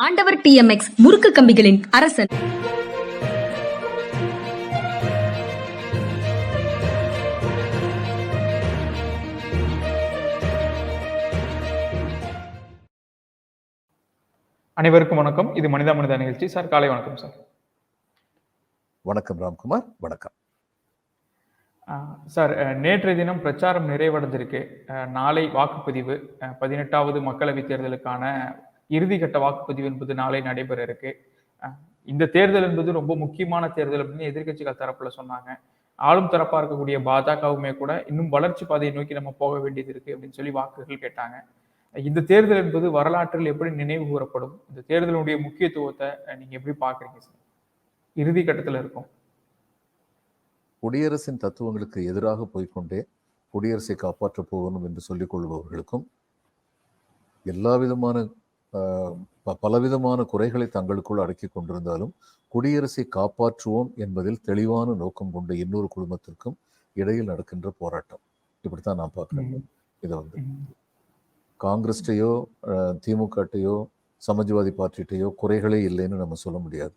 ஆண்டவர் டிஎம்எக்ஸ் முறுக்கு கம்பிகளின் அரசன். அனைவருக்கும் வணக்கம். இது மனிதா மனிதா நிகழ்ச்சி. சார் காலை வணக்கம் சார். வணக்கம் ராம்குமார். வணக்கம் சார். நேற்றைய தினம் பிரச்சாரம் நிறைவடைஞ்சிருக்கு. நாளை வாக்குப்பதிவு, 18வது மக்களவைத் தேர்தலுக்கான இறுதிக்கட்ட வாக்குப்பதிவு என்பது நாளை நடைபெற இருக்கு. இந்த தேர்தல் என்பது ரொம்ப முக்கியமான தேர்தல் அப்படின்னு எதிர்க்கட்சிகள் தரப்புல சொன்னாங்க. ஆளும் தரப்பா இருக்கக்கூடிய பாஜகவுமே கூட இன்னும் வளர்ச்சி பாதையை நோக்கி நம்ம போக வேண்டியது இருக்கு அப்படின்னு சொல்லி வாக்குகள் கேட்டாங்க. இந்த தேர்தல் என்பது வரலாற்றில் எப்படி நினைவு கூறப்படும்? இந்த தேர்தலுடைய முக்கியத்துவத்தை நீங்க எப்படி பாக்குறீங்க சார்? இறுதி கட்டத்துல இருக்கும். குடியரசின் தத்துவங்களுக்கு எதிராக போய்கொண்டே குடியரசை காப்பாற்றப் போகணும் என்று சொல்லிக் கொள்பவர்களுக்கும் எல்லா விதமான பலவிதமான குறைகளை தங்களுக்குள் அடக்கி கொண்டிருந்தாலும் குடியரசை காப்பாற்றுவோம் என்பதில் தெளிவான நோக்கம் கொண்ட இன்னொரு குழுமத்திற்கும் இடையில் நடக்கின்ற போராட்டம். இப்படித்தான் நான் பார்க்கிறேன். இதை வந்து காங்கிரஸ்டையோ திமுகட்டையோ சமாஜ்வாதி பார்ட்டிகிட்டையோ குறைகளே இல்லைன்னு நம்ம சொல்ல முடியாது.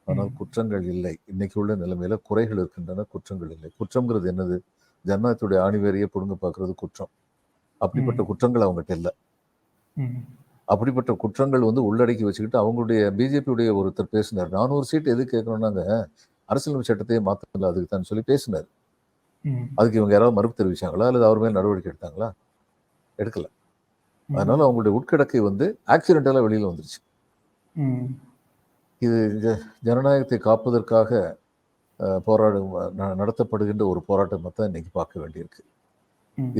ஆனால் குற்றங்கள் இல்லை. இன்னைக்கு உள்ள நிலைமையில குறைகள் இருக்கின்றன, குற்றங்கள் இல்லை. குற்றம்ங்கிறது என்னது? ஜனநாயகத்துடைய ஆணிவேரையே புடுங்க பார்க்கறது குற்றம். அப்படிப்பட்ட குற்றங்கள் அவங்ககிட்ட இல்லை. அப்படிப்பட்ட குற்றங்கள் வந்து உள்ளடக்கி வச்சுக்கிட்டு அவங்களுடைய பிஜேபியுடைய ஒருத்தர் பேசினார். 400 சீட் எது கேட்கணும்னாங்க அரசியலமைப்பு சட்டத்தையே மாற்றல, அதுக்கு தான் சொல்லி பேசினார். அதுக்கு இவங்க யாராவது மறுப்பு தெரிவிச்சாங்களா அல்லது அவர் மேல் நடவடிக்கை எடுத்தாங்களா? எடுக்கல. அதனால அவங்களுடைய உட்கிடக்கை வந்து ஆக்சிடென்டலா வெளியில வந்துருச்சு. இது ஜனநாயகத்தை காப்பதற்காக நடத்தப்படுகின்ற ஒரு போராட்டமாக தான் இன்னைக்கு பார்க்க வேண்டியிருக்கு.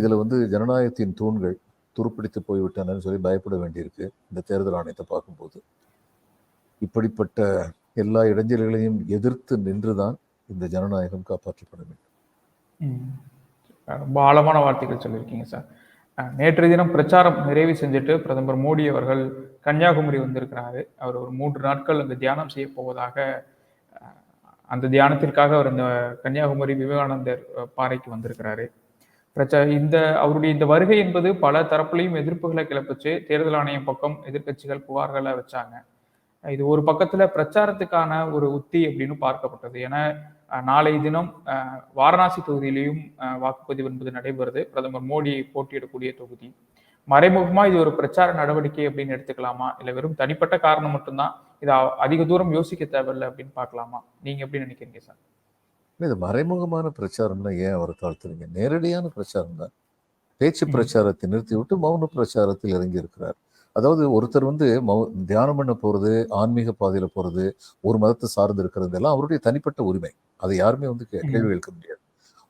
இதுல வந்து ஜனநாயகத்தின் தூண்கள் துருப்பிடித்து போய்விட்டனன்னு சொல்லி பயப்பட வேண்டியிருக்கு. இந்த தேர்தல் ஆணையத்தை பார்க்கும்போது இப்படிப்பட்ட எல்லா இடைஞ்சல்களையும் எதிர்த்து நின்றுதான் இந்த ஜனநாயகம் காப்பாற்றப்பட வேண்டும். ரொம்ப ஆழமான வார்த்தைகள் சொல்லியிருக்கீங்க சார். நேற்றைய தினம் பிரச்சாரம் நிறைவு செஞ்சுட்டு பிரதமர் மோடி அவர்கள் கன்னியாகுமரி வந்திருக்கிறாரு. அவர் ஒரு 3 நாட்கள் அங்கு தியானம் செய்ய போவதாக, அந்த தியானத்திற்காக அவர் இந்த கன்னியாகுமரி விவேகானந்தர் பாறைக்கு வந்திருக்கிறாரு. அவருடைய இந்த வருகை என்பது பல தரப்புலையும் எதிர்ப்புகளை கிளப்பிச்சு. தேர்தல் ஆணையம் பக்கம் எதிர்கட்சிகள் புகார்களை வச்சாங்க. இது ஒரு பக்கத்துல பிரச்சாரத்துக்கான ஒரு உத்தி அப்படின்னு பார்க்கப்பட்டது. ஏன்னா நாளைய தினம் வாரணாசி தொகுதியிலையும் வாக்குப்பதிவு என்பது நடைபெறுது. பிரதமர் மோடி போட்டியிடக்கூடிய தொகுதி. மறைமுகமா இது ஒரு பிரச்சார நடவடிக்கை அப்படின்னு எடுத்துக்கலாமா, இல்ல வெறும் தனிப்பட்ட காரணம் மட்டும்தான், இது அதிக தூரம் யோசிக்க தேவையில்லை அப்படின்னு பார்க்கலாமா? நீங்க எப்படி நினைக்கிறீங்க சார்? இது மறைமுகமான பிரச்சாரம்னா ஏன் அவரை தாழ்த்துறீங்க? நேரடியான பிரச்சாரம் தான். பேச்சு பிரச்சாரத்தை நிறுத்தி விட்டு மௌன பிரச்சாரத்தில் இறங்கி இருக்கிறார். அதாவது ஒருத்தர் வந்து தியானம் பண்ண போறது, ஆன்மீக பாதையில போறது, ஒரு மதத்தை சார்ந்து இருக்கிறது எல்லாம் அவருடைய தனிப்பட்ட உரிமை. அதை யாருமே வந்து கேள்வி கேட்க முடியாது.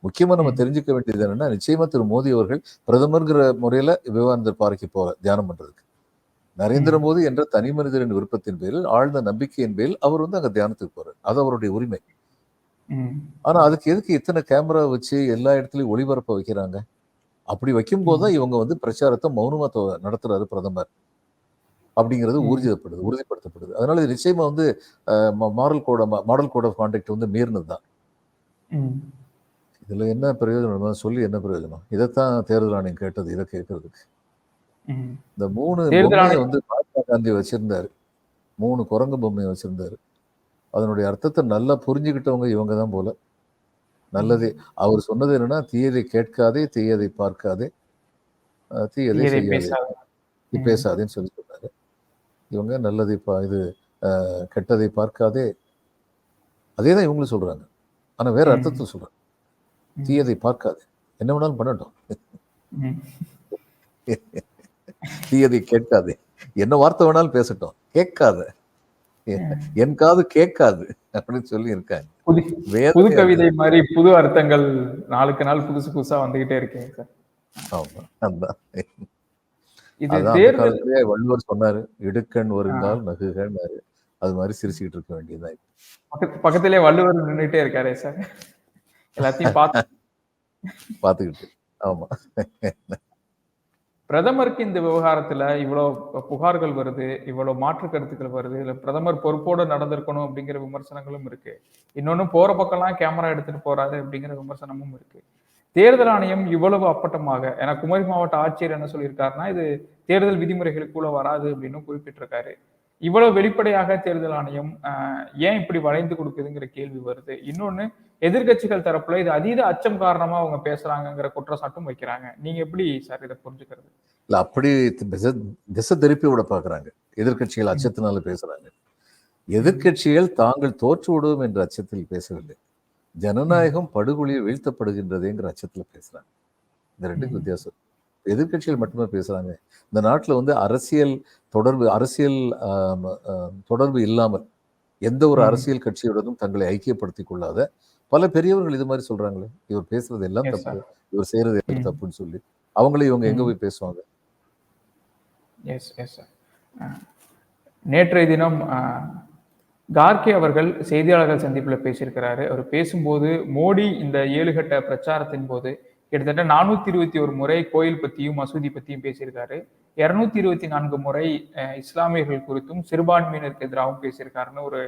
முக்கியமா நம்ம தெரிஞ்சுக்க வேண்டியது என்னன்னா, நிச்சயமா திரு மோடி அவர்கள் பிரதமர்ங்கிற முறையில விவேகானந்தர் பாறைக்கு போற தியானம் பண்றதுக்கு, நரேந்திர மோடி என்ற தனி மனிதரின் விருப்பத்தின் பேரில், ஆழ்ந்த நம்பிக்கையின் பேரில் அவர் வந்து அங்க தியானத்துக்கு போறார். அது அவருடைய உரிமை. ஆனா அதுக்கு எதுக்கு இத்தனை கேமரா வச்சு எல்லா இடத்துலயும் ஒளிபரப்ப வைக்கிறாங்க? அப்படி வைக்கும் போதுதான் இவங்க வந்து பிரச்சாரத்தை மௌனமா நடத்துறாரு பிரதமர் அப்படிங்கிறது உறுதிப்படுத்தப்படுது. அதனால இது நிச்சயமா வந்து மாடல் கோட் ஆஃப் கான்டக்ட் வந்து மீறினது தான். இதுல என்ன பிரயோஜனம்? சொல்லி என்ன பிரயோஜனம்? இதைத்தான் தேர்தல் ஆணையம் கேட்டது. இதை கேட்கறதுக்கு இந்த 3 பொம்மையை வந்து மகாத்மா காந்தி வச்சிருந்தாரு. 3 குரங்கு பொம்மையை வச்சிருந்தாரு. அதனுடைய அர்த்தத்தை நல்லா புரிஞ்சுக்கிட்டவங்க இவங்க தான் போல. நல்லதே அவர் சொன்னது என்னன்னா, தீயதை கேட்காதே, தீயதை பார்க்காதே, தீயதை செய்யாதே, பேசாதேன்னு சொல்லி சொன்னாரு. இவங்க நல்லதை இது கெட்டதை பார்க்காதே, அதேதான் இவங்களும் சொல்றாங்க. ஆனா வேற அர்த்தத்தில் சொல்றாங்க. தீயதை பார்க்காதே, என்ன வேணாலும் பண்ணட்டும். தீயதை கேட்காதே, என்ன வார்த்தை வேணாலும் பேசட்டும், கேட்காத, என் காது கேட்காது அப்படின்னு சொல்லி இருக்காங்க. புது கவிதை மாதிரி புது அர்த்தங்கள் நாளுக்கு நாள் புதுசு புதுசா வந்துகிட்டே இருக்கேன் சார். ஆமா, அதான் காலத்திலேயே வள்ளுவர் சொன்னாரு, இடுக்கண் வருங்கால் நகுகன்னாரு. அது மாதிரி சிரிச்சுக்கிட்டு இருக்க வேண்டியதுதான். பக்கத்திலே வள்ளுவர் நின்றுட்டே இருக்காரே சார், எல்லாத்தையும் பார்த்துக்கிட்டு. ஆமா, பிரதமருக்கு இந்த விவகாரத்துல இவ்வளவு புகார்கள் வருது, இவ்வளவு மாற்று கருத்துக்கள் வருது. இல்ல பிரதமர் பொறுப்போடு நடந்திருக்கணும் அப்படிங்கிற விமர்சனங்களும் இருக்கு. இன்னொன்னு போற பக்கம்லாம் கேமரா எடுத்துட்டு போறாரு அப்படிங்கிற விமர்சனமும் இருக்கு. தேர்தல் ஆணையம் இவ்வளவு அப்பட்டமாக, ஏன்னா குமரி மாவட்ட ஆட்சியர் என்ன சொல்லியிருக்காருன்னா, இது தேர்தல் விதிமுறைகளுக்குள்ள வராது அப்படின்னு குறிப்பிட்டிருக்காரு. இவ்வளவு வெளிப்படையாக தேர்தல் ஆணையம் ஏன் இப்படி வளைந்து கொடுக்குதுங்கிற கேள்வி வருது. இன்னொன்னு, எதிர்க்கட்சிகள் தரப்புல இது அதீத அச்சம் காரணமா அவங்க பேசுறாங்கங்கிற குற்றச்சாட்டும் வைக்கிறாங்க. நீங்க எப்படி சார் இதை புரிஞ்சுக்கிறது? இல்ல அப்படி திசை திருப்பி விட பாக்குறாங்க. எதிர்க்கட்சிகள் அச்சத்தினால பேசுறாங்க. எதிர்க்கட்சிகள் தாங்கள் தோற்று விடுவோம் என்ற அச்சத்தில் பேசவில்லை. ஜனநாயகம் படுகொலியை வீழ்த்தப்படுகின்றதுங்கிற அச்சத்துல பேசுறாங்க. இந்த ரெண்டுக்கு வித்தியாசம். எதிர்க்கட்சிகள் மட்டுமே பேசுறாங்க. இந்த நாட்டில் வந்து அரசியல் தொடர்பு இல்லாமல் எந்த ஒரு அரசியல் கட்சியுடனும் தங்களை ஐக்கியப்படுத்திக் கொள்ளாத பல பெரியவர்கள் இது மாதிரி சொல்றாங்களே, இவர் பேசுறது எல்லாம் தப்பு, இவர் செய்யறது எல்லாம் தப்புன்னு சொல்லி அவங்களே இவங்க எங்க போய் பேசுவாங்க? நேற்றைய தினம் கார்கே அவர்கள் செய்தியாளர்கள் சந்திப்பில் பேசியிருக்கிறாரு. அவர் பேசும்போது மோடி இந்த 7 கட்ட பிரச்சாரத்தின் போது கிட்டத்தட்ட 421 முறை கோயில் பத்தியும் மசூதி பத்தியும் பேசியிருக்காரு. 224 முறை இஸ்லாமியர்கள் குறித்தும் சிறுபான்மையினருக்கு எதிராகவும் பேசியிருக்காருன்னு ஒரு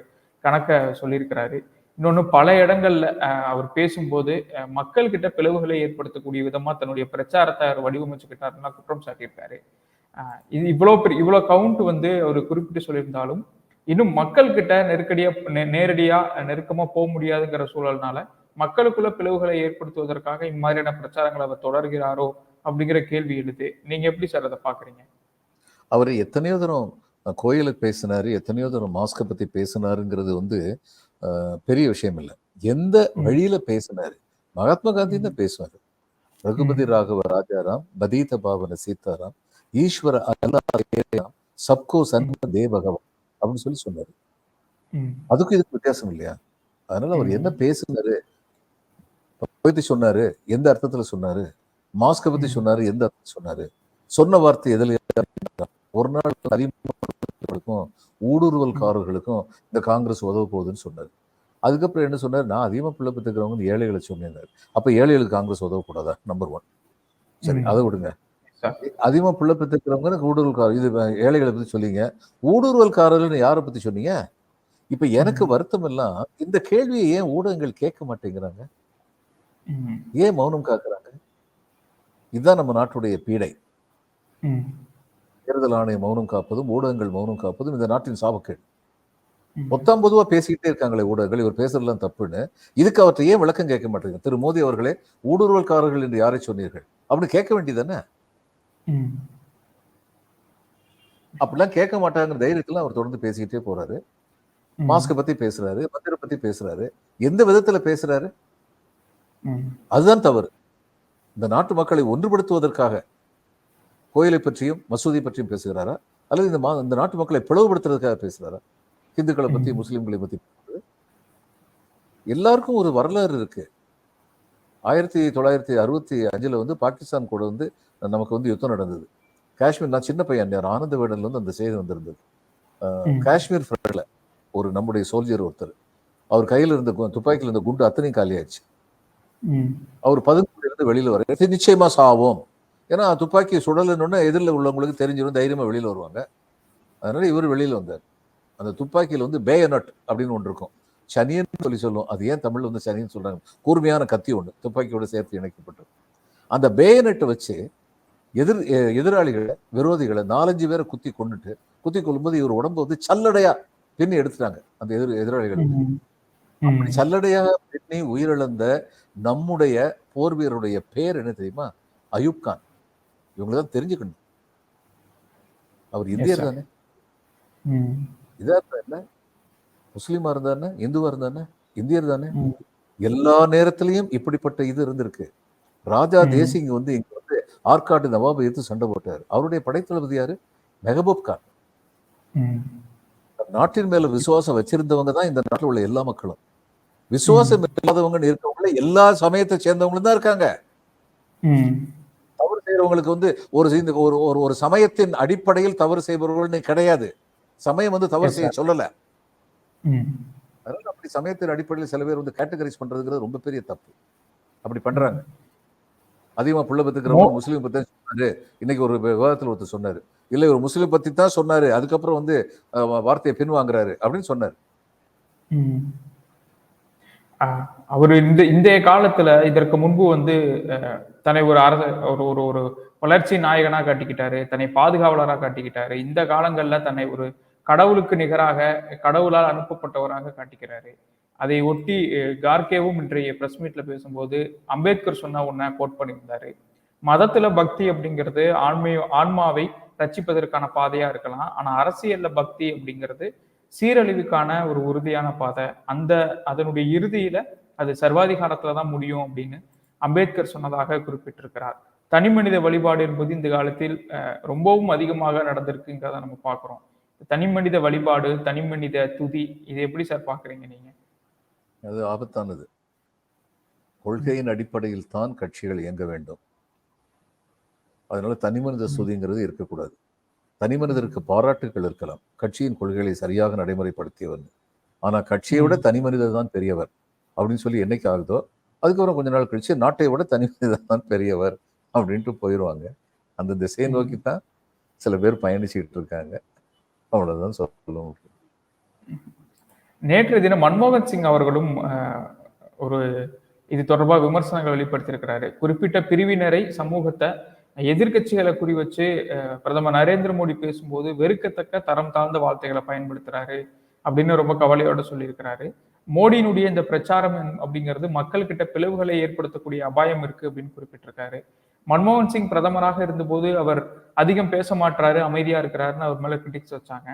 கணக்கை சொல்லியிருக்கிறாரு. இன்னொன்னு, பல இடங்கள்ல அவர் பேசும்போது மக்கள் கிட்ட பிளவுகளை ஏற்படுத்தக்கூடிய விதமா தன்னுடைய பிரச்சாரத்தை அவர் வடிவமைச்சுக்கிட்டாருன்னா குற்றம் சாட்டியிருக்காரு. இது இவ்வளவு கவுண்ட் வந்து அவர் குறிப்பிட்டு சொல்லியிருந்தாலும் இன்னும் மக்கள் கிட்ட நேரடியா நெருக்கமா போக முடியாதுங்கிற சூழல்னால மக்களுக்குள்ள பிளவுகளை ஏற்படுத்துவதற்காக இம்மாதிரியான பிரச்சாரங்களை அவர் தொடர்கிறாரோ அப்படிங்கிற கேள்வி எழுது. நீங்க எப்படி சார் அதை பாக்குறீங்க? அவர் எத்தனையோ தரம் கோயிலுக்கு பேசினாரு, எத்தனையோ தரம் மாஸ்கை பத்தி பேசினாருங்கிறது வந்து பெரிய விஷயம் இல்லை. எந்த வழியில பேசினாரு? மகாத்மா காந்தி தான் பேசுவாரு. ரகுபதி ராகவ ராஜாராம், பதீத பாவன சீதாராம், ஈஸ்வர அல்லாஹ் சப்கோ சன்ம தே பகவான் அப்படின்னு சொல்லி சொன்னாரு. அதுக்கும் இதுக்கு வித்தியாசம் இல்லையா? அதனால அவர் என்ன பேசுனாரு, பத்தி சொன்னாரு, எந்த அர்த்தத்துல சொன்னாரு, மாஸ்கை பத்தி சொன்னாரு, எந்த அர்த்தம் சொன்னாரு, சொன்ன வார்த்தை எதில் ஒரு நாள் அதிகமாக்கும் ஊடுருவல்காரர்களுக்கும் இந்த காங்கிரஸ் உதவ போகுதுன்னு சொன்னாரு. அதுக்கப்புறம் என்ன சொன்னாரு, நான் அதிகமா பிள்ளை பெற்றுக்கிறவங்க ஏழைகளை சொன்னேன். அப்ப ஏழைகளுக்கு காங்கிரஸ் உதவக்கூடாதா? நம்பர் 1. சரி, அதை விடுங்க. அதிகமா பிள்ளை பெற்றுக்கிறவங்க ஊடுருவல்காரர், இது ஏழைகளை பத்தி சொல்லிங்க. ஊடுருவல்காரர்கள்னு யாரை பத்தி சொன்னீங்க? இப்ப எனக்கு வருத்தம் எல்லாம், இந்த கேள்வியை ஏன் ஊடகங்கள் கேட்க மாட்டேங்கிறாங்க? ஏன் மௌனம் காக்குறாங்க? இதுதான் நம்ம நாட்டுடைய பீடை. தேர்தல் ஆணையம் மௌனம் காப்பதும் ஊடகங்கள் மௌனம் காப்பதும் இந்த நாட்டின் சாபக்கேடு. பொதுவா பேசிக்கிட்டே இருக்காங்களே ஊடகங்கள், இவர் பேசுறதுலாம் தப்புன்னு. இதுக்கு அவற்றை ஏன் விளக்கம் கேட்க மாட்டேங்க? திரு மோடி அவர்களே, ஊடுருவல்காரர்கள் என்று யாரை சொன்னீர்கள் அப்படின்னு கேட்க வேண்டியதானே? அப்படிலாம் கேட்க மாட்டாங்கிற தைரியத்துல அவர் தொடர்ந்து பேசிக்கிட்டே போறாரு. மாஸ்கை பத்தி பேசுறாரு, மந்திர பத்தி பேசுறாரு. எந்த விதத்துல பேசுறாரு? அதுதான் தவறு. இந்த நாட்டு மக்களை ஒன்றுபடுத்துவதற்காக கோயிலை பற்றியும் மசூதி பற்றியும் பேசுகிறாரா, அல்லது இந்த நாட்டு மக்களை பிளவுபடுத்துறதுக்காக பேசுறாரா? இந்துக்களை பத்தி, முஸ்லிம்களை பத்தி எல்லாருக்கும் ஒரு வரலாறு இருக்கு. 1965 வந்து பாகிஸ்தான் கூட வந்து நமக்கு வந்து யுத்தம் நடந்தது. காஷ்மீர், நான் சின்ன பையன், ஆனந்த வேடன்ல இருந்து அந்த செய்தி வந்திருந்தது. காஷ்மீர் ஃப்ரண்ட்ல ஒரு நம்முடைய சோல்ஜர் ஒருத்தர், அவர் கையில இருந்த துப்பாக்கியில் இருந்த குண்டு அத்தனையும் காலியாச்சு. அவர் பதுங்குல இருந்து வெளியில வர நிச்சயமா சாவோம், ஏன்னா துப்பாக்கி சுடலன்னு எதிரில் உள்ளவங்களுக்கு தெரிஞ்சிடும், தைரியமா வெளியில வருவாங்க. அதனால இவர் வெளியில வந்தார். அந்த துப்பாக்கியில வந்து பேயனட் அப்படின்னு ஒன்று இருக்கும், சனியன் சொல்லி சொல்லுவோம். அது ஏன் தமிழ்ல வந்து சனின்னு சொல்றாங்க? கூர்மையான கத்தி ஒன்று துப்பாக்கியோட சேர்த்து இணைக்கப்பட்டது. அந்த பேயனட்டை வச்சு எதிராளிகளை, விரோதிகளை 4-5 பேரை குத்தி கொள்ளும்போது இவர் உடம்பு வந்து சல்லடையா பின்னி எடுத்துட்டாங்க அந்த எதிராளிகள். அப்படி சல்லடையா பின்னி உயிரிழந்த நம்முடைய போர் வீரருடைய பேர் என்ன தெரியுமா? அயூப் கான். இவங்கதான் தெரிஞ்சுக்கணும். அவர் இந்தியர் தானே? இதா இருந்தா முஸ்லீமா இருந்தானே, இந்துவா இருந்தானே, இந்தியர் தானே? எல்லா நேரத்திலையும் இப்படிப்பட்ட இது இருந்திருக்கு. ராஜா தேசிங் வந்து இங்க வந்து ஆற்காடு நவாபை எடுத்து சண்டை போட்டார். அவருடைய படைத்தளபதி யாரு? மெஹபூப் கான். நாட்டின் மேல விசுவாசம் வச்சிருந்தவங்க தான் இந்த நாட்டில் உள்ள எல்லா மக்களும். விசுவாசம் இல்லாதவங்க இருக்கவங்கள எல்லா சமயத்தை சேர்ந்தவங்களும் தான் இருக்காங்க. தவறு செய்யறவங்களுக்கு வந்து ஒரு சமயத்தின் அடிப்படையில் தவறு செய்பவர்கள் கிடையாது. சமயம் வந்து தவறு செய்ய சொல்லல. அதனால அப்படி சமயத்தின் அடிப்படையில் சில பேர் வந்து கேட்டகரைஸ் பண்றதுங்கிறது ரொம்ப பெரிய தப்பு. அப்படி பண்றாங்க. அதிகமா புள்ள பத்துக்கிறவங்க முஸ்லீம் பத்தி தான் சொன்னாரு. இன்னைக்கு ஒரு விவாதத்தில் ஒருத்தர் சொன்னாரு, இல்லை ஒரு முஸ்லீம் பத்தி தான் சொன்னாரு, அதுக்கப்புறம் வந்து வார்த்தையை பின்வாங்குறாரு அப்படின்னு சொன்னாரு. அவர் இந்த காலத்துல இதற்கு முன்பு வந்து தன்னை ஒரு வளர்ச்சி நாயகனா காட்டிக்கிட்டாரு, தன்னை பாதுகாவலரா காட்டிக்கிட்டாரு. இந்த காலங்கள்ல தன்னை ஒரு கடவுளுக்கு நிகராக கடவுளால் அனுப்பப்பட்டவராக காட்டிக்கிறாரு. அதை ஒட்டி கார்கேவும் இன்றைய பிரஸ் மீட்ல பேசும்போது அம்பேத்கர் சொன்ன ஒன்ன கோட் பண்ணியிருந்தாரு. மதத்துல பக்தி அப்படிங்கிறது ஆன்மாவை ரட்சிப்பதற்கான பாதையா இருக்கலாம். ஆனா அரசியல்ல பக்தி அப்படிங்கிறது சீரழிவுக்கான ஒரு உறுதியான பாதை. அதனுடைய இறுதியில அது சர்வாதிகாரத்துல தான் முடியும் அப்படின்னு அம்பேத்கர் சொன்னதாக குறிப்பிட்டிருக்கிறார். தனி மனித வழிபாடு என்பது இந்த காலத்தில் ரொம்பவும் அதிகமாக நடந்திருக்குங்கிறத நம்ம பார்க்கிறோம். தனி மனித வழிபாடு, தனி மனித துதி, இதை எப்படி சார் பாக்குறீங்க நீங்க? அது ஆபத்தானது. கொள்கையின் அடிப்படையில் தான் கட்சிகள் இயங்க வேண்டும். அதனால தனி மனித ஸ்துதிங்கிறது இருக்கக்கூடாது. தனி மனிதருக்கு பாராட்டுகள் இருக்கலாம், கட்சியின் கொள்கைகளை சரியாக நடைமுறைப்படுத்தியவர். ஆனா கட்சியை விட தனி மனிதர் தான் பெரியவர் அப்படின்னு சொல்லி என்னைக்கு ஆகுதோ அதுக்கப்புறம் கொஞ்ச நாள் கழிச்சு நாட்டை விட தனி மனிதர் தான் பெரியவர் அப்படின்ட்டு போயிடுவாங்க. அந்த திசையை நோக்கி தான் சில பேர் பயணிச்சுக்கிட்டு இருக்காங்க. அவ்வளவுதான் சொல்ல முடியும். நேற்று தினம் மன்மோகன் சிங் அவர்களும் ஒரு இது தொடர்பாக விமர்சனங்கள் வெளிப்படுத்தியிருக்கிறாரு. குறிப்பிட்ட பிரிவினரை, சமூகத்தை, எதிர்கட்சிகளை குறி வச்சு பிரதமர் நரேந்திர மோடி பேசும்போது வெறுக்கத்தக்க தரம் தாழ்ந்த வார்த்தைகளை பயன்படுத்துறாரு அப்படின்னு ரொம்ப கவலையோட சொல்லியிருக்கிறாரு. மோடியினுடைய இந்த பிரச்சாரம் அப்படிங்கிறது மக்கள்கிட்ட பிளவுகளை ஏற்படுத்தக்கூடிய அபாயம் இருக்கு அப்படின்னு குறிப்பிட்டிருக்காரு. மன்மோகன் சிங் பிரதமராக இருந்தபோது அவர் அதிகம் பேச மாட்டாரு, அமைதியா இருக்கிறாருன்னு அவர் மேல கிரிட்டிக்ஸ் வச்சாங்க.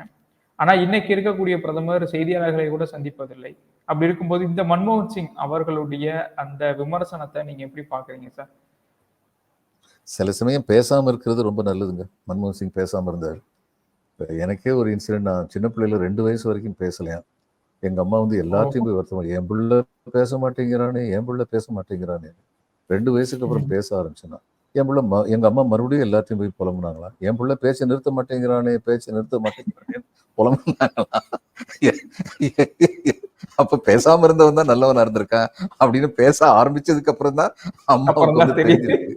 ஆனா இன்னைக்கு இருக்கக்கூடிய பிரதமர் செய்தியாளர்களை கூட சந்திப்பதில்லை. அப்படி இருக்கும்போது இந்த மன்மோகன் சிங் அவர்களுடைய அந்த விமர்சனத்தை நீங்க எப்படி பாக்குறீங்க சார்? சில சமயம் பேசாம இருக்கிறது ரொம்ப நல்லதுங்க. மன்மோகன் சிங் பேசாம இருந்தார். எனக்கே ஒரு இன்சிடென்ட், நான் சின்ன பிள்ளையில 2 வயசு வரைக்கும் பேசலையா. எங்க அம்மா வந்து எல்லாத்தையும் போய் வருத்தம், என் பிள்ளை பேச மாட்டேங்கிறானே, என் பிள்ளை பேச மாட்டேங்கிறானே. 2 வயசுக்கு அப்புறம் பேச ஆரம்பிச்சேன்னா எங்க அம்மா மறுபடியும் எல்லாத்தையும் போய் புலம்புனாங்களா, என் பிள்ளை பேச்சை நிறுத்த மாட்டேங்கிறானே, பேச்சை நிறுத்த மாட்டேங்கிறானே புலம்புனாங்களா. அப்ப பேசாம இருந்தவன் தான் நல்லவனா இருந்திருக்கான் அப்படின்னு பேச ஆரம்பிச்சதுக்கு அப்புறம் தான் அம்மாவுக்கு வந்து தெரிஞ்சிருக்கு.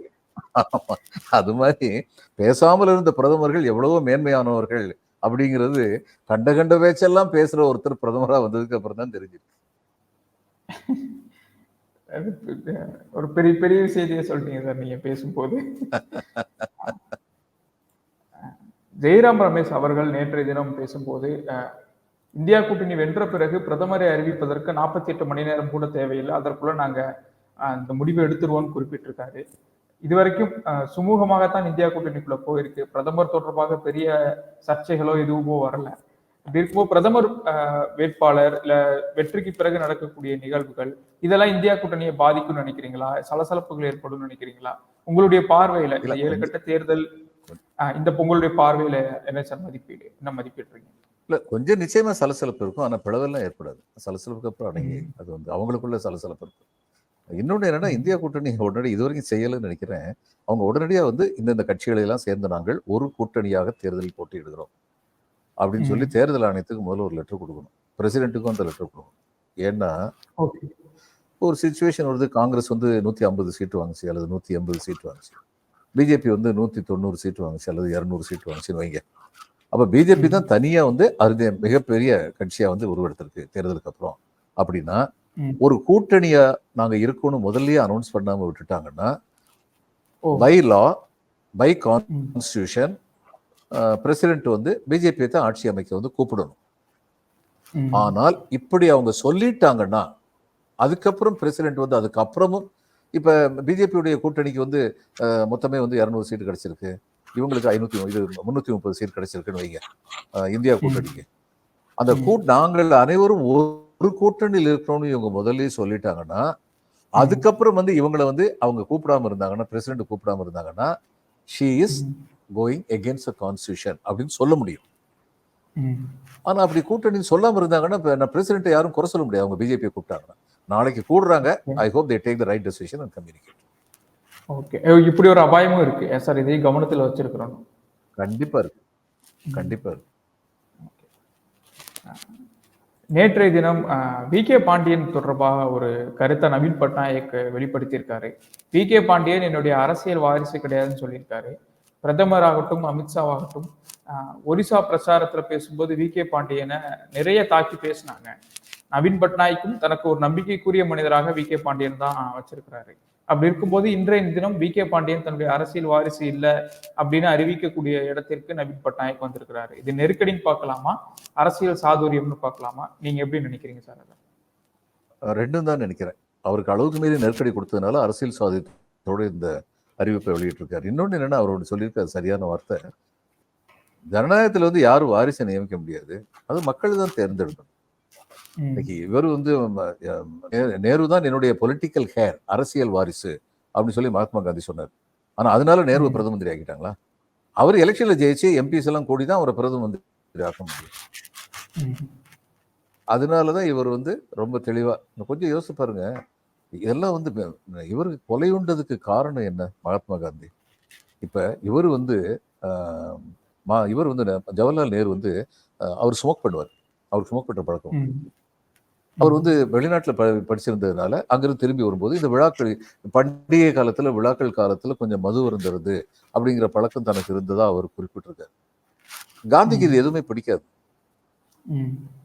அது மாதிரி பேசாமல் இருந்த பிரதமர்கள் எவ்வளவோ மேன்மையானவர்கள் அப்படிங்கிறது கண்ட பேச்செல்லாம் பேசுற ஒருத்தர் பிரதமரா வந்ததுக்கு அப்புறம் தான் தெரிஞ்சிருக்கு. ஒரு பெரிய பெரிய செய்தியை சொல்றீங்க சார் நீங்க பேசும்போது. ஜெய்ராம் ரமேஷ் அவர்கள் நேற்றைய தினம் பேசும்போது இந்தியா கூட்டணி வென்ற பிறகு பிரதமரை அறிவிப்பதற்கு 48 மணி நேரம் கூட தேவையில்லை, அதற்குள்ள நாங்க அந்த முடிவை எடுத்துருவோம்னு குறிப்பிட்டிருக்காரு. இதுவரைக்கும் சுமூகமாகத்தான் இந்தியா கூட்டணிக்குள்ள போயிருக்கு. பிரதமர் தொடர்பாக பெரிய சர்ச்சைகளோ எதுவுமோ வரல. அப்படி இருக்கும்போது பிரதமர் வேட்பாளர் இல்ல வெற்றிக்கு பிறகு நடக்கக்கூடிய நிகழ்வுகள் இதெல்லாம் இந்தியா கூட்டணியை பாதிக்கும்னு நினைக்கிறீங்களா? சலசலப்புகள் ஏற்படும் நினைக்கிறீங்களா? உங்களுடைய பார்வையில 7 கட்ட தேர்தல் இந்த உங்களுடைய பார்வையில என்ன சார் மதிப்பீடு, என்ன மதிப்பிடுறீங்க? இல்ல கொஞ்சம் நிச்சயமா சலசலப்பு இருக்கும், ஆனா பிளவெல்லாம் ஏற்படாது. சலசலப்புக்கு அப்புறம் அடங்கி அது வந்து அவங்களுக்குள்ள சலசலப்பு இருக்கும். இன்னொன்று என்னன்னா, இந்தியா கூட்டணி உடனடி இதுவரைக்கும் செய்யலன்னு நினைக்கிறேன். அவங்க உடனடியா வந்து இந்த கட்சிகளை எல்லாம் சேர்ந்து நாங்கள் ஒரு கூட்டணியாக தேர்தலில் போட்டியிடுகிறோம் அப்படின்னு சொல்லி தேர்தல் ஆணையத்துக்கு முதல்ல ஒரு லெட்டர் கொடுக்கணும். பிரசிடென்ட்டுக்கும் அந்த லெட்டர் கொடுக்கணும். ஏன்னா ஒரு சுச்சுவேஷன் வருது, காங்கிரஸ் வந்து 150 சீட்டு வாங்குச்சு அல்லது 180 சீட்டு வாங்குச்சு, பிஜேபி வந்து 190 சீட்டு வாங்குச்சு அல்லது 200 சீட்டு வாங்குச்சுன்னு வைங்க. அப்ப பிஜேபி தான் தனியா வந்து மிகப்பெரிய கட்சியா வந்து உருவெடுத்திருக்கு தேர்தலுக்கு அப்புறம். அப்படின்னா ஒரு கூட்டணியா நாங்க இருக்கோம்னு முதல்லயே அனௌன்ஸ் பண்ணாம விட்டுட்டாங்கன்னா, by law, by constitution president வந்து பிஜேபியை தான் ஆட்சி அமைக்க வந்து கூப்பிடணும். ஆனால் இப்படி அவங்க சொல்லிட்டாங்கன்னா அதுக்கப்புறம் பிரசிடென்ட் வந்து அதுக்கப்புறமும் இப்ப பிஜேபியுடைய கூட்டணிக்கு வந்து மொத்தமே வந்து 200 சீட்டு கிடைச்சிருக்கு, இவங்களுக்கு 330 சீட் கிடைச்சிருக்குன்னு வைங்க இந்தியா கூட்டணிக்கு. அந்த நாங்கள் அனைவரும் ஒரு கூட்டணியில் இருக்கிறோம்னு இவங்க முதல்லயே சொல்லிட்டாங்கன்னா, அதுக்கப்புறம் வந்து இவங்களை வந்து அவங்க கூப்பிடாம இருந்தாங்கன்னா, பிரசிடென்ட் கூப்பிடாம இருந்தாங்கன்னா, she is going against the constitution அப்படின்னு சொல்ல முடியும். ஆனா அப்படி கூட்டணி சொல்லாம இருந்தாங்கன்னா நான் பிரசிடென்ட் யாரும் குறை சொல்ல முடியாது. அவங்க பிஜேபி கூப்பிட்டாங்கன்னா நாளைக்கு கூடுறாங்க, I hope they take the right decision and communicate. Okay, இப்படி ஒரு அபாயமும் இருக்கு சார், இதையும் கவனத்தில் வச்சிருக்கிறோம். கண்டிப்பா இருக்கு, கண்டிப்பா இருக்கு. நேற்றைய தினம் வி.கே. பாண்டியன் தொடர்பாக ஒரு கருத்தை நவீன் பட்நாயக் வெளிப்படுத்தியிருக்காரு. வி.கே. பாண்டியன் என்னுடைய அரசியல் வாரிசு கிடையாதுன்னு சொல்லியிருக்காரு. பிரதமர் ஆகட்டும், அமித்ஷாவாகட்டும் ஒரிசா பிரச்சாரத்துல பேசும்போது வி.கே. பாண்டியனை நிறைய தாக்கி பேசினாங்க. நவீன் பட்நாயக்கும் தனக்கு ஒரு நம்பிக்கைக்குரிய மனிதராக வி.கே. பாண்டியன் தான் வச்சிருக்கிறாரு. அப்படி இருக்கும்போது இன்றைய தினம் வி.கே. பாண்டியன் தன்னுடைய அரசியல் வாரிசு இல்லை அப்படின்னு அறிவிக்கக்கூடிய இடத்திற்கு நவீன் பட்நாயக் வந்திருக்கிறாரு. இது நெருக்கடின்னு பார்க்கலாமா, அரசியல் சாதுரியம்னு பார்க்கலாமா? நீங்க எப்படி நினைக்கிறீங்க சார்? ரெண்டும் தான் நினைக்கிறேன். அவருக்கு அளவுக்கு மீறி நெருக்கடி கொடுத்ததுனால அரசியல் சாதித்தோடு இந்த அறிவிப்பை வெளியிட்டிருக்காரு. இன்னொன்று என்னன்னா, அவரோட சொல்லியிருக்க சரியான வார்த்தை, ஜனநாயகத்தில் வந்து யாரும் வாரிசை நியமிக்க முடியாது, அது மக்கள் தான் தேர்ந்தெடுக்கணும். இன்னைக்கு இவர் வந்து நேரு தான் என்னுடைய பொலிட்டிக்கல் ஹேர், அரசியல் வாரிசு அப்படின்னு சொல்லி மகாத்மா காந்தி சொன்னார். ஆனா அதனால நேரு பிரதம மந்திரி ஆக்கிட்டாங்களா? அவர் எலெக்ஷன்ல ஜெயிச்சு எம்பிஸ் எல்லாம் கூடி தான் அவரை பிரதம மந்திரி ஆக்க முடியும். அதனாலதான் இவர் வந்து ரொம்ப தெளிவா கொஞ்சம் யோசிச்சு பாருங்க. இதெல்லாம் வந்து இவருக்கு கொலையுண்டதுக்கு காரணம் என்ன? மகாத்மா காந்தி. இப்ப இவர் வந்து ஜவஹர்லால் நேரு வந்து அவர் ஸ்மோக் பண்ணுவார். அவர் ஸ்மோக் பண்ற பழக்கம். அவர் வந்து வெளிநாட்டுல படிச்சிருந்ததுனால அங்கிருந்து திரும்பி வரும்போது இந்த விழாக்கள், பண்டிகை காலத்துல, விழாக்கள் காலத்துல கொஞ்சம் மது வருந்துறது அப்படிங்கிற பழக்கம் தனக்கு இருந்ததா அவர் குறிப்பிட்டிருக்காரு. காந்திக்கு இது எதுவுமே பிடிக்காது.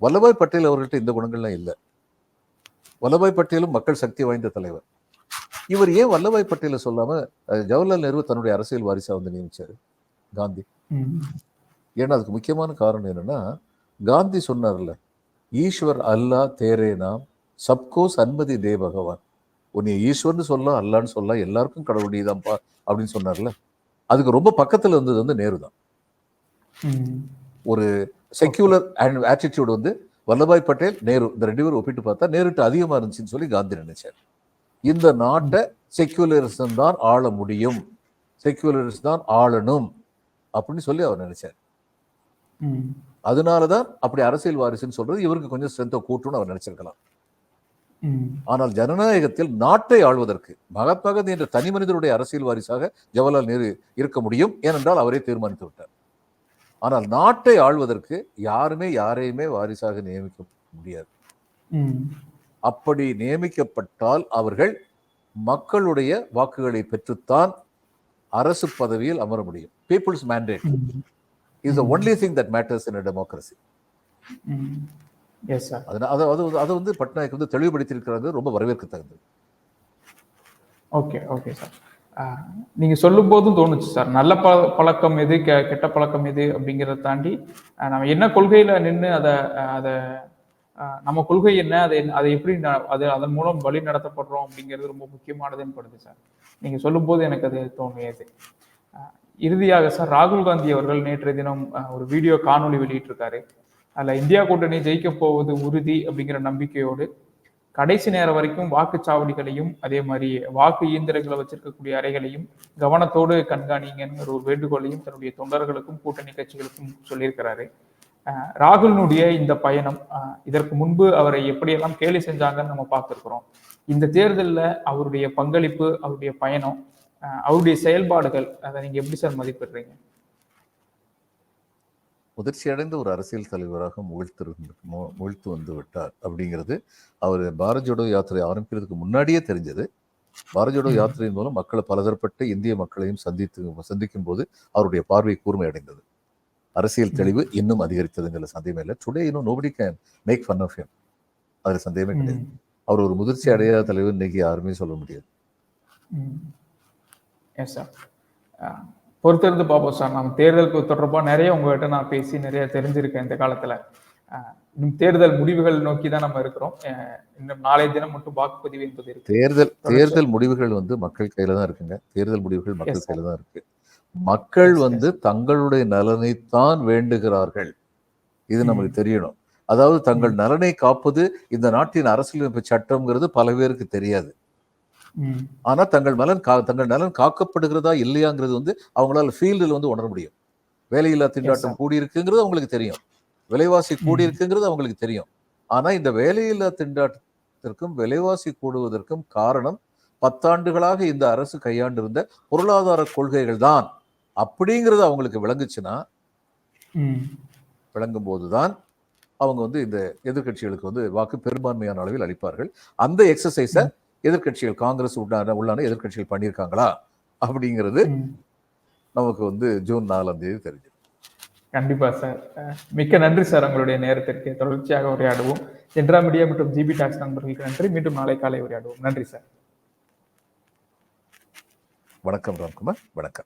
வல்லபாய் பட்டேல் அவர்கள்ட்ட இந்த குணங்கள்லாம் இல்லை. வல்லபாய் பட்டேலும் மக்கள் சக்தி வாய்ந்த தலைவர். இவர் ஏன் வல்லபாய் பட்டேலை சொல்லாம ஜவஹர்லால் நேரு தன்னுடைய அரசியல் வாரிசா வந்து நியமிச்சாரு காந்தி? ஏன்னா அதுக்கு முக்கியமான காரணம் என்னன்னா, காந்தி சொன்னார்ல, ஈஸ்வர் அல்லா தேரே நாம் சப்கோ சன்மதி தே பகவான். உன்னை ஈஸ்வர்னு சொல்லலாம், அல்லான்னு சொல்லலாம், எல்லாருக்கும் கடவுள் நீதான்ப்பா அப்படின்னு சொன்னார்ல. அதுக்கு ரொம்ப பக்கத்துல இருந்தது வந்து நேரு தான். ஒரு செக்யூலர் ஆட்டிடியூட் வந்து வல்லபாய் பட்டேல், நேரு இந்த ரெண்டு பேரும் ஒப்பிட்டு பார்த்தா நேருட்டு அதிகமா இருந்துச்சுன்னு சொல்லி காந்தி நினைச்சார். இந்த நாட்டை செக்யூலரிசம் தான் ஆள முடியும், செக்யூலரிசம் தான் ஆளணும் அப்படின்னு சொல்லி அவர் நினைச்சார். அதனாலதான் அப்படி அரசியல் வாரிசுன்னு சொல்றது இவருக்கு கொஞ்சம் ஸ்ட்ரென்த்தை கூட்டும்னு அவர் நினைச்சிருக்கலாம். ஆனால் ஜனநாயகத்தில் நாட்டை ஆள்வதற்கு மகாத்மா காந்தி என்ற தனி மனிதருடைய அரசியல் வாரிசாக ஜவஹர்லால் நேரு இருக்க முடியும், ஏனென்றால் அவரே தீர்மானித்து விட்டார். ஆனால் நாட்டை ஆள்வதற்கு யாருமே யாரையுமே வாரிசாக நியமிக்க முடியாது. அப்படி நியமிக்கப்பட்டால் அவர்கள் மக்களுடைய வாக்குகளை பெற்றுத்தான் அரசு பதவியில் அமர முடியும். People's mandate is the only thing that matters in a democracy. Yes sir. அது வந்து பட்நாயக் வந்து தெளிவுபடுத்தி இருக்கிறது, ரொம்ப வரவேற்கத்தக்கது. Okay sir. நீங்க சொல்லும் போதும் தோணுச்சு சார், நல்ல பழக்கம் எது, கெட்ட பழக்கம் எது அப்படிங்கிறத தாண்டி நம்ம என்ன கொள்கையில நின்று அதை நம்ம கொள்கை என்ன, அதை எப்படி அதன் மூலம் வழி நடத்தப்படுறோம் அப்படிங்கிறது ரொம்ப முக்கியமானதுன்னு படுது சார். நீங்க சொல்லும் போது எனக்கு அது தோணியது. இறுதியாக சார், ராகுல் காந்தி அவர்கள் நேற்றைய தினம் ஒரு வீடியோ காணொலி வெளியிட்டிருக்காரு. அதில் இந்தியா கூட்டணி ஜெயிக்க போவது உறுதி அப்படிங்கிற நம்பிக்கையோடு கடைசி நேரம் வரைக்கும் வாக்குச்சாவடிகளையும் அதே மாதிரி வாக்கு இயந்திரங்களை வச்சிருக்கக்கூடிய அறைகளையும் கவனத்தோடு கண்காணிங்கிற ஒரு வேண்டுகோளையும் தன்னுடைய தொண்டர்களுக்கும் கூட்டணி கட்சிகளுக்கும் சொல்லியிருக்கிறாரு. ராகுலினுடைய இந்த பயணம், இதற்கு முன்பு அவரை எப்படியெல்லாம் கேலி செஞ்சாங்கன்னு நம்ம பார்த்துருக்குறோம். இந்த தேர்தலில் அவருடைய பங்களிப்பு, அவருடைய பயணம், அவருடைய செயல்பாடுகள், அதை நீங்க எப்படி சார் மதிப்பிடுறீங்க? முதிர்ச்சி அடைந்த ஒரு அரசியல் தலைவராக முகிழ்த்து வந்து விட்டார் அப்படிங்கிறது அவர் பாரத் ஜோடோ யாத்திரை ஆரம்பிக்கிறதுக்கு முன்னாடியே தெரிஞ்சது. பாரத் ஜோடோ யாத்திரையின் மூலம் மக்களை பலதரப்பட்ட இந்திய மக்களையும் சந்திக்கும் போது அவருடைய பார்வை கூர்மை அடைந்தது. அரசியல் தெளிவு இன்னும் அதிகரித்ததுங்கிற சந்தேகமே இல்லை. Today nobody can make fun of him, அதுல சந்தேகமே கிடையாது. அவர் ஒரு முதிர்ச்சி அடையாத தலைவர் இன்னைக்கு யாருமே சொல்ல முடியாது. எஸ் சார், பொறுத்திருந்து பார்ப்போம் சார். நம்ம தேர்தல் தொடர்பாக நிறைய உங்ககிட்ட நான் பேசி நிறைய தெரிஞ்சிருக்கேன் இந்த காலத்துல. இன்னும் தேர்தல் முடிவுகள் நோக்கி தான் நம்ம இருக்கிறோம். இன்னும் நாளைய தினம் மட்டும் வாக்குப்பதிவு என்பது இருக்கு. தேர்தல் முடிவுகள் வந்து மக்கள் கையில தான் இருக்குங்க. தேர்தல் முடிவுகள் மக்கள் கையில தான் இருக்கு. மக்கள் வந்து தங்களுடைய நலனைத்தான் வேண்டுகிறார்கள், இது நமக்கு தெரியணும். அதாவது தங்கள் நலனை காப்பது இந்த நாட்டின் அரசியலமைப்பு சட்டம்ங்கிறது பல பேருக்கு தெரியாது. ஆனா தங்கள் நலன் காக்கப்படுகிறதா இல்லையாங்கிறது வந்து அவங்களால ஃபீல்டில் வந்து உணர முடியும். வேலையில்லா திண்டாட்டம் கூடியிருக்குங்கிறது அவங்களுக்கு தெரியும், விலைவாசி கூடியிருக்குங்கிறது அவங்களுக்கு தெரியும். ஆனா இந்த வேலையில்லா திண்டாட்டத்திற்கும் விலைவாசி கூடுவதற்கும் காரணம் 10 ஆண்டுகளாக இந்த அரசு கையாண்டிருந்த பொருளாதார கொள்கைகள் தான் அப்படிங்கிறது அவங்களுக்கு விளங்குச்சுன்னா, விளங்கும் போதுதான் அவங்க வந்து இந்த எதிர்கட்சிகளுக்கு வந்து வாக்கு பெரும்பான்மையான அளவில் அளிப்பார்கள். அந்த எக்ஸசைஸ எதிர்கட்சிகள், காங்கிரஸ் உள்ளான எதிர்கட்சிகள் பண்ணியிருக்காங்களா அப்படிங்கிறது நமக்கு வந்து ஜூன் 4ஆம் தேதி தெரிஞ்சது. கண்டிப்பா சார். மிக்க நன்றி சார் உங்களுடைய நேரத்திற்கு. தொடர்ச்சியாக உரையாடுவோம். ஜென்ரா மீடியா மற்றும் ஜிபி டாக்ஸ் நண்பர்களுக்கு நன்றி. மீண்டும் நாளை காலை உரையாடுவோம். நன்றி சார். வணக்கம் ராம்குமார். வணக்கம்.